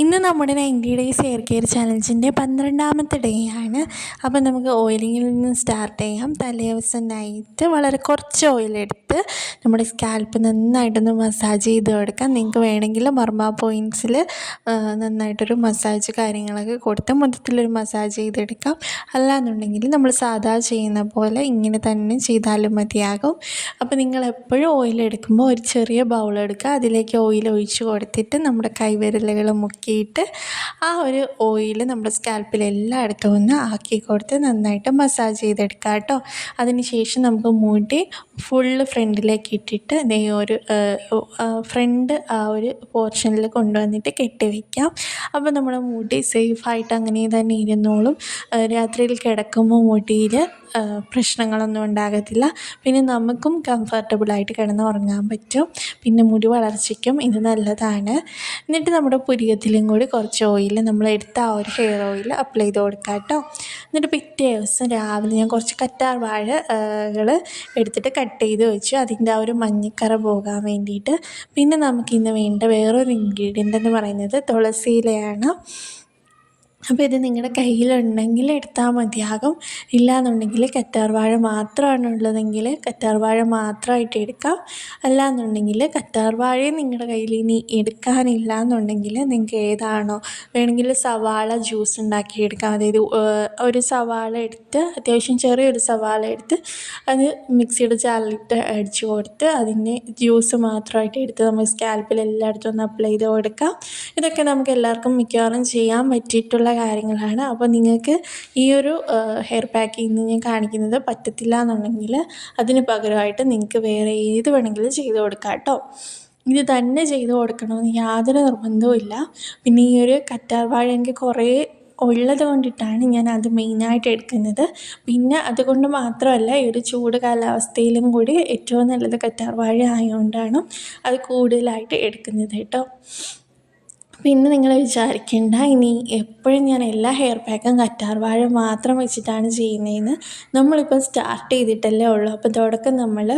ഇന്ന് നമ്മുടെ 90 days hair care ചലഞ്ചിൻ്റെ 12ാമത്തെ day ആണ്. അപ്പം നമുക്ക് ഓയിലിങ്ങിൽ നിന്ന് സ്റ്റാർട്ട് ചെയ്യാം. തലേദിവസം നൈറ്റ് വളരെ കുറച്ച് ഓയിലെടുത്ത് നമ്മുടെ സ്കാൽപ്പ് നന്നായിട്ടൊന്ന് മസാജ് ചെയ്ത് കൊടുക്കാം. നിങ്ങൾക്ക് വേണമെങ്കിൽ മർമ്മ പോയിൻറ്റ്സിൽ നന്നായിട്ടൊരു മസാജ് കാര്യങ്ങളൊക്കെ കൊടുത്ത് മൊത്തത്തിലൊരു മസാജ് ചെയ്തെടുക്കാം. അല്ലാന്നുണ്ടെങ്കിൽ നമ്മൾ സാധാ ചെയ്യുന്ന പോലെ ഇങ്ങനെ തന്നെ ചെയ്താലും മതിയാകും. അപ്പോൾ നിങ്ങളെപ്പോഴും ഓയിലെടുക്കുമ്പോൾ ഒരു ചെറിയ ബൗളെടുക്കുക, അതിലേക്ക് ഓയിൽ ഒഴിച്ച് കൊടുത്തിട്ട് നമ്മുടെ കൈവിരലുകൾ മുക്കിയിട്ട് ആ ഒരു ഓയിൽ നമ്മുടെ സ്കാൽപ്പിൽ എല്ലായിടത്തും ഒന്ന് ആക്കി കൊടുത്ത് നന്നായിട്ട് മസാജ് ചെയ്തെടുക്കുക കേട്ടോ. അതിന് ശേഷം നമുക്ക് മുടി ഫുള്ള് ഫ്രണ്ടിലേക്ക് ഇട്ടിട്ട് ഒരു ഫ്രണ്ട് ആ ഒരു പോർഷനിൽ കൊണ്ടുവന്നിട്ട് കെട്ടി വയ്ക്കാം. അപ്പോൾ നമ്മുടെ മുടി സേഫായിട്ട് അങ്ങനെ തന്നെ ഇരുന്നോളും. രാത്രിയിൽ കിടക്കുമ്പോൾ മുടിയിൽ പ്രശ്നങ്ങളൊന്നും ഉണ്ടാകത്തില്ല. പിന്നെ നമുക്കും കംഫർട്ടബിളായിട്ട് കിടന്ന് ഉറങ്ങാൻ പറ്റും. പിന്നെ മുടി വളർച്ചയ്ക്കും ഇത് നല്ലതാണ്. എന്നിട്ട് നമ്മുടെ പുരികത്തിലും കൂടി കുറച്ച് ഓയിൽ നമ്മൾ എടുത്ത ആ ഒരു ഹെയർ ഓയിൽ അപ്ലൈ ചെയ്ത് കൊടുക്കുക കേട്ടോ. എന്നിട്ട് പിറ്റേ ദിവസം രാവിലെ ഞാൻ കുറച്ച് കറ്റാർ വാഴകൾ എടുത്തിട്ട് കട്ട് ചെയ്ത് വെച്ചു, അതിൻ്റെ ആ ഒരു മഞ്ഞക്കറ പോകാൻ വേണ്ടിയിട്ട്. പിന്നെ നമുക്കിന്ന് വേണ്ട വേറൊരു ഇൻഗ്രീഡിയൻ്റ് എന്ന് പറയുന്നത് തുളസി ഇലയാണ്. അപ്പോൾ ഇത് നിങ്ങളുടെ കയ്യിലുണ്ടെങ്കിൽ എടുത്താൽ മതിയാകും. ഇല്ലയെന്നുണ്ടെങ്കിൽ കറ്റാർവാഴ മാത്രമാണ് ഉള്ളതെങ്കിൽ കറ്റാർവാഴ മാത്രമായിട്ട് എടുക്കാം. അല്ലാന്നുണ്ടെങ്കിൽ കറ്റാർവാഴയും നിങ്ങളുടെ കയ്യിൽ ഇനി എടുക്കാനില്ല എന്നുണ്ടെങ്കിൽ നിങ്ങൾക്ക് ഏതാണോ വേണമെങ്കിൽ സവാള ജ്യൂസ് ഉണ്ടാക്കിയെടുക്കാം. അതായത് ഒരു സവാള എടുത്ത്, അത്യാവശ്യം ചെറിയൊരു സവാള എടുത്ത് അത് മിക്സിയുടെ ജാറിലിട്ട് അടിച്ച് കൊടുത്ത് അതിൻ്റെ ജ്യൂസ് മാത്രമായിട്ട് എടുത്ത് നമ്മൾ സ്കാൽപ്പിൽ എല്ലായിടത്തും ഒന്ന് അപ്ലൈ ചെയ്ത് കൊടുക്കാം. ഇതൊക്കെ നമുക്ക് എല്ലാവർക്കും മിക്കവാറും ചെയ്യാൻ പറ്റിയിട്ടുള്ള കാര്യങ്ങളാണ്. അപ്പോൾ നിങ്ങൾക്ക് ഈ ഒരു ഹെയർ പാക്ക് ഇന്ന് ഞാൻ കാണിക്കുന്നത് പറ്റത്തില്ല എന്നുണ്ടെങ്കിൽ അതിന് പകരമായിട്ട് നിങ്ങൾക്ക് വേറെ ഏത് വേണമെങ്കിലും ചെയ്ത് കൊടുക്കാം കേട്ടോ. ഇത് തന്നെ ചെയ്ത് കൊടുക്കണമെന്ന് യാതൊരു നിർബന്ധവും ഇല്ല. പിന്നെ ഈ ഒരു കറ്റാർവാഴ എനിക്ക് കുറേ ഉള്ളത് കൊണ്ടിട്ടാണ് ഞാൻ അത് മെയിനായിട്ട് എടുക്കുന്നത്. പിന്നെ അതുകൊണ്ട് മാത്രമല്ല, ഈ ഒരു ചൂട് കാലാവസ്ഥയിലും കൂടി ഏറ്റവും നല്ലത് കറ്റാർവാഴ ആയതുകൊണ്ടാണ് അത് കൂടുതലായിട്ട് എടുക്കുന്നത് കേട്ടോ. പിന്നെ നിങ്ങൾ വിചാരിക്കേണ്ട ഇനി എപ്പോഴും ഞാൻ എല്ലാ ഹെയർ പാക്കും കറ്റാർവാഴ മാത്രം വെച്ചിട്ടാണ് ചെയ്യുന്നതെന്ന്. നമ്മളിപ്പോൾ സ്റ്റാർട്ട് ചെയ്തിട്ടല്ലേ ഉള്ളൂ. അപ്പോൾ തുടക്കം നമ്മൾ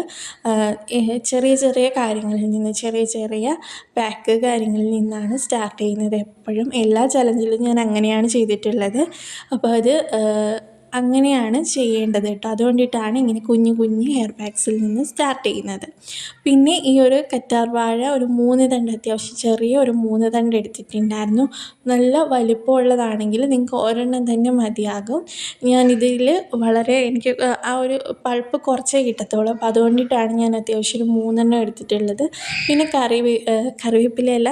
ചെറിയ ചെറിയ കാര്യങ്ങളിൽ നിന്ന്, ചെറിയ ചെറിയ പാക്ക് കാര്യങ്ങളിൽ നിന്നാണ് സ്റ്റാർട്ട് ചെയ്യുന്നത്. എപ്പോഴും എല്ലാ ചലഞ്ചിലും ഞാൻ അങ്ങനെയാണ് ചെയ്തിട്ടുള്ളത്. അപ്പോൾ അത് അങ്ങനെയാണ് ചെയ്യേണ്ടത് കേട്ടോ. അതുകൊണ്ടിട്ടാണ് ഇങ്ങനെ കുഞ്ഞു കുഞ്ഞു ഹെയർ പാക്സിൽ നിന്ന് സ്റ്റാർട്ട് ചെയ്യുന്നത്. പിന്നെ ഈ ഒരു കറ്റാർവാഴ ഒരു 3 തണ്ട്, അത്യാവശ്യം ചെറിയ ഒരു 3 തണ്ട് എടുത്തിട്ടുണ്ടായിരുന്നു. നല്ല വലിപ്പമുള്ളതാണെങ്കിൽ നിങ്ങൾക്ക് ഒരെണ്ണം തന്നെ മതിയാകും. ഞാനിതിൽ എനിക്ക് ആ ഒരു പൾപ്പ് കുറച്ചേ കിട്ടത്തുള്ളൂ. അപ്പോൾ അതുകൊണ്ടിട്ടാണ് ഞാൻ അത്യാവശ്യം ഒരു 3 എടുത്തിട്ടുള്ളത്. പിന്നെ കറിവേപ്പിലയല്ല,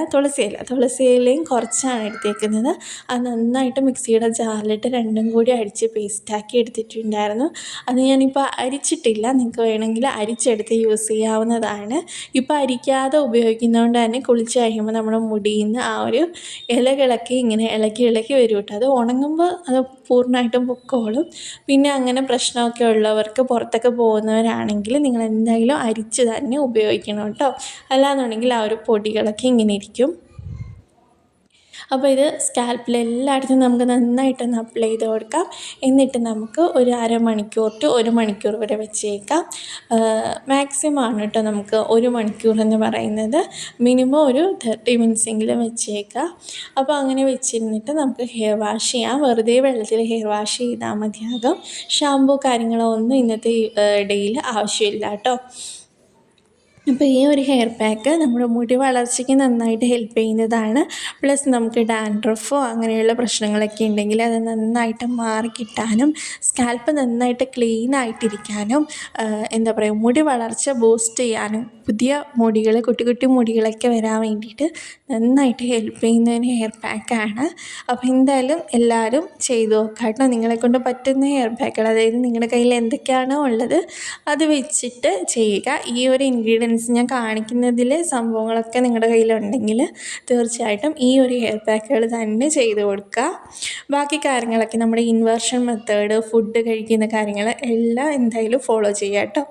തുളസിയിലയും കുറച്ചാണ് എടുത്തേക്കുന്നത്. അത് നന്നായിട്ട് മിക്സിയുടെ ജാറിലിട്ട് രണ്ടും കൂടി അടിച്ച് പേസ്റ്റാക്കി എടുത്തിട്ടുണ്ടായിരുന്നു. അത് ഞാനിപ്പോൾ അരിച്ചിട്ടില്ല, നിങ്ങൾക്ക് വേണമെങ്കിൽ അരിച്ചെടുത്ത് യൂസ് ചെയ്യാവുന്നതാണ്. ഇപ്പോൾ അരിക്കാതെ ഉപയോഗിക്കുന്നതുകൊണ്ട് തന്നെ കുളിച്ച് കഴിയുമ്പോൾ നമ്മുടെ മുടിയിൽ നിന്ന് ആ ഒരു ഇലകളൊക്കെ ഇങ്ങനെ ഇളക്കി വരും കേട്ടോ. അത് ഉണങ്ങുമ്പോൾ അത് പൂർണ്ണമായിട്ടും പൊക്കോളും. പിന്നെ അങ്ങനെ പ്രശ്നമൊക്കെ ഉള്ളവർക്ക്, പുറത്തൊക്കെ പോകുന്നവരാണെങ്കിൽ നിങ്ങൾ എന്തായാലും അരിച്ച് തന്നെ ഉപയോഗിക്കണം കേട്ടോ. അല്ലാന്നുണ്ടെങ്കിൽ ആ ഒരു പൊടികളൊക്കെ ഇങ്ങനെ ഇരിക്കും. അപ്പോൾ ഇത് സ്കാൽപ്പിൽ എല്ലായിടത്തും നമുക്ക് നന്നായിട്ടൊന്ന് അപ്ലൈ ചെയ്ത് കൊടുക്കാം. എന്നിട്ട് നമുക്ക് ഒരു അരമണിക്കൂർ ടു 1 മണിക്കൂർ വരെ വെച്ചേക്കാം. മാക്സിമം ആണ് കേട്ടോ നമുക്ക് 1 മണിക്കൂർ എന്ന് പറയുന്നത്. മിനിമം ഒരു 30 മിനിറ്റ്സ് എങ്കിലും വെച്ചേക്കാം. അപ്പോൾ അങ്ങനെ വെച്ചിരുന്നിട്ട് നമുക്ക് ഹെയർ വാഷ് ചെയ്യാം. വെറുതെ വെള്ളത്തിൽ ഹെയർ വാഷ് ചെയ്താൽ മതിയാകും. ഷാമ്പൂ കാര്യങ്ങളോ ഒന്നും ഇന്നത്തെ ഡേയിൽ ആവശ്യമില്ല കേട്ടോ. അപ്പോൾ ഈ ഒരു ഹെയർ പാക്ക് നമ്മുടെ മുടി വളർച്ചയ്ക്ക് നന്നായിട്ട് ഹെൽപ്പ് ചെയ്യുന്നതാണ്. പ്ലസ് നമുക്ക് ഡാൻഡ്രഫോ അങ്ങനെയുള്ള പ്രശ്നങ്ങളൊക്കെ ഉണ്ടെങ്കിൽ അത് നന്നായിട്ട് മാറിക്കിട്ടാനും സ്കാൽപ്പ് നന്നായിട്ട് ക്ലീൻ ആയിട്ടിരിക്കാനും എന്താ പറയുക, മുടി വളർച്ച ബൂസ്റ്റ് ചെയ്യാനും പുതിയ മുടികൾ, കുട്ടി കുട്ടി മുടികളൊക്കെ വരാൻ വേണ്ടിയിട്ട് നന്നായിട്ട് ഹെൽപ്പ് ചെയ്യുന്ന ഒരു ഹെയർ പാക്കാണ്. അപ്പോൾ എന്തായാലും എല്ലാവരും ചെയ്ത് നോക്കാം കേട്ടോ. നിങ്ങളെക്കൊണ്ട് പറ്റുന്ന ഹെയർ പാക്കുകൾ, അതായത് നിങ്ങളുടെ കയ്യിൽ എന്തൊക്കെയാണോ ഉള്ളത് അത് വെച്ചിട്ട് ചെയ്യുക. ഈ ഒരു ഇൻഗ്രീഡിയൻസ് ഞാൻ കാണിക്കുന്നതിൽ സംഭവങ്ങളൊക്കെ നിങ്ങളുടെ കയ്യിലുണ്ടെങ്കിൽ തീർച്ചയായിട്ടും ഈ ഒരു ഹെയർ പാക്കുകൾ തന്നെ ചെയ്ത് കൊടുക്കുക. ബാക്കി കാര്യങ്ങളൊക്കെ നമ്മുടെ ഇൻവേർഷൻ മെത്തേഡ്, ഫുഡ് കഴിക്കുന്ന കാര്യങ്ങൾ എല്ലാം എന്തായാലും ഫോളോ ചെയ്യുക കേട്ടോ.